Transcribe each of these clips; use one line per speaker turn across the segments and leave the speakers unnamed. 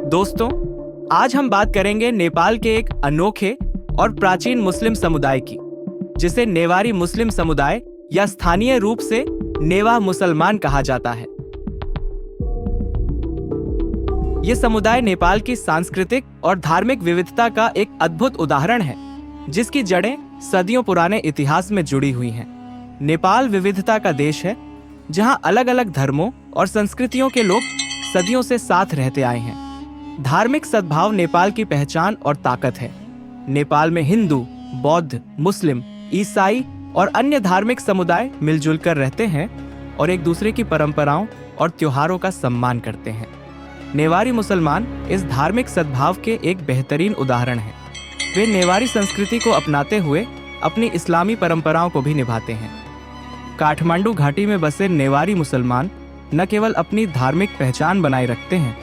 दोस्तों, आज हम बात करेंगे नेपाल के एक अनोखे और प्राचीन मुस्लिम समुदाय की, जिसे नेवारी मुस्लिम समुदाय या स्थानीय रूप से नेवा मुसलमान कहा जाता है। ये समुदाय नेपाल की सांस्कृतिक और धार्मिक विविधता का एक अद्भुत उदाहरण है, जिसकी जड़ें सदियों पुराने इतिहास में जुड़ी हुई हैं। नेपाल विविधता का देश है, जहां अलग-अलग धर्मों और संस्कृतियों के लोग सदियों से साथ रहते आए हैं। धार्मिक सद्भाव नेपाल की पहचान और ताकत है। नेपाल में हिंदू, बौद्ध, मुस्लिम, ईसाई और अन्य धार्मिक समुदाय मिलजुल कर रहते हैं और एक दूसरे की परंपराओं और त्योहारों का सम्मान करते हैं। नेवारी मुसलमान इस धार्मिक सद्भाव के एक बेहतरीन उदाहरण हैं। वे नेवारी संस्कृति को अपनाते हुए अपनी इस्लामी परंपराओं को भी निभाते हैं। काठमांडू घाटी में बसे नेवारी मुसलमान न केवल अपनी धार्मिक पहचान बनाए रखते हैं,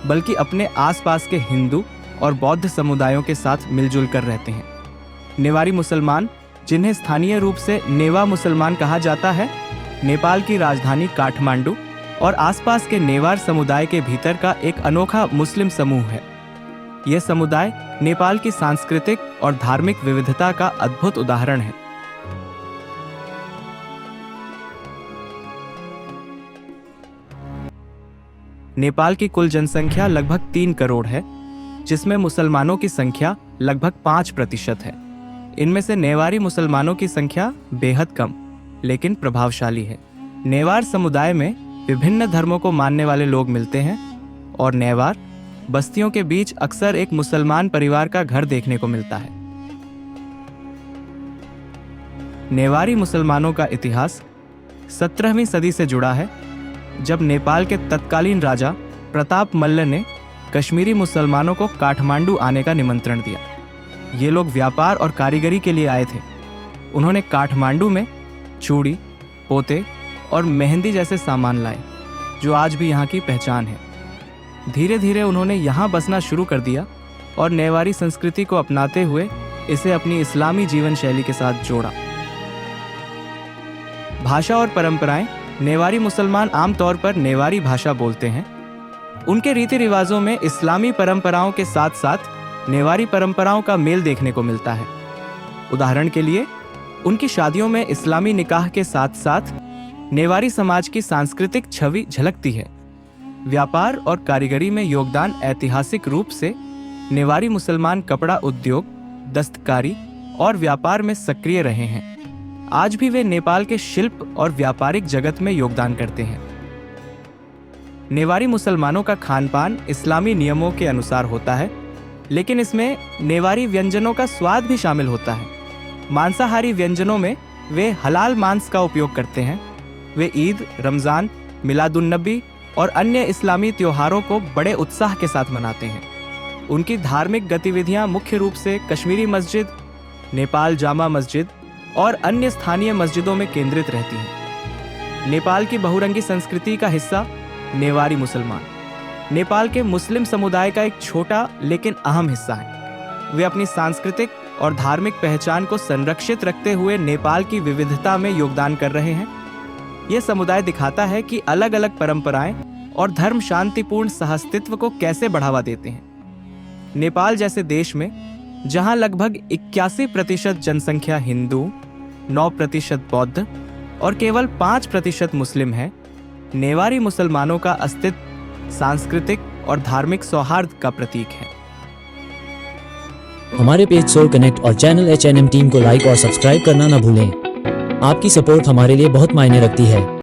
बल्कि अपने आसपास के हिंदू और बौद्ध समुदायों के साथ मिलजुल कर रहते हैं। नेवारी मुसलमान, जिन्हें स्थानीय रूप से नेवा मुसलमान कहा जाता है, नेपाल की राजधानी काठमांडू और आसपास के नेवार समुदाय के भीतर का एक अनोखा मुस्लिम समूह है। यह समुदाय नेपाल की सांस्कृतिक और धार्मिक विविधता का अद्भुत उदाहरण है। नेपाल की कुल जनसंख्या लगभग 3 करोड़ है, जिसमें मुसलमानों की संख्या लगभग 5% है। इनमें से नेवारी मुसलमानों की संख्या बेहद कम लेकिन प्रभावशाली है। नेवार समुदाय में विभिन्न धर्मों को मानने वाले लोग मिलते हैं और नेवार बस्तियों के बीच अक्सर एक मुसलमान परिवार का घर देखने को मिलता है। नेवारी मुसलमानों का इतिहास 17वीं सदी से जुड़ा है, जब नेपाल के तत्कालीन राजा प्रताप मल्ल ने कश्मीरी मुसलमानों को काठमांडू आने का निमंत्रण दिया। ये लोग व्यापार और कारीगरी के लिए आए थे। उन्होंने काठमांडू में चूड़ी, पोते और मेहंदी जैसे सामान लाए, जो आज भी यहाँ की पहचान है। धीरे धीरे उन्होंने यहाँ बसना शुरू कर दिया और नेवारी संस्कृति को अपनाते हुए इसे अपनी इस्लामी जीवन शैली के साथ जोड़ा। भाषा और परंपराएं। नेवारी मुसलमान आमतौर पर नेवारी भाषा बोलते हैं। उनके रीति रिवाजों में इस्लामी परंपराओं के साथ साथ नेवारी परंपराओं का मेल देखने को मिलता है। उदाहरण के लिए, उनकी शादियों में इस्लामी निकाह के साथ साथ नेवारी समाज की सांस्कृतिक छवि झलकती है। व्यापार और कारीगरी में योगदान। ऐतिहासिक रूप से नेवारी मुसलमान कपड़ा उद्योग, दस्तकारी और व्यापार में सक्रिय रहे हैं। आज भी वे नेपाल के शिल्प और व्यापारिक जगत में योगदान करते हैं। नेवारी मुसलमानों का खानपान इस्लामी नियमों के अनुसार होता है, लेकिन इसमें नेवारी व्यंजनों का स्वाद भी शामिल होता है। मांसाहारी व्यंजनों में वे हलाल मांस का उपयोग करते हैं। वे ईद, रमज़ान, मिलादुन्नबी और अन्य इस्लामी त्योहारों को बड़े उत्साह के साथ मनाते हैं। उनकी धार्मिक गतिविधियां मुख्य रूप से कश्मीरी मस्जिद, नेपाल जामा मस्जिद और अन्य स्थानीय मस्जिदों में केंद्रित रहती हैं। नेपाल की बहुरंगी संस्कृति का हिस्सा नेवारी मुसलमान नेपाल के मुस्लिम समुदाय का एक छोटा लेकिन अहम हिस्सा है। वे अपनी सांस्कृतिक और धार्मिक पहचान को संरक्षित रखते हुए नेपाल की विविधता में योगदान कर रहे हैं। यह समुदाय दिखाता है कि अलग अलग परंपराएं और धर्म शांतिपूर्ण सहअस्तित्व को कैसे बढ़ावा देते हैं। नेपाल जैसे देश में, जहां लगभग 81% जनसंख्या हिंदू, 9% बौद्ध और केवल 5% मुस्लिम है, नेवारी मुसलमानों का अस्तित्व सांस्कृतिक और धार्मिक सौहार्द का प्रतीक है।
हमारे पेज सोल कनेक्ट और चैनल HNM टीम को लाइक और सब्सक्राइब करना न भूलें। आपकी सपोर्ट हमारे लिए बहुत मायने रखती है।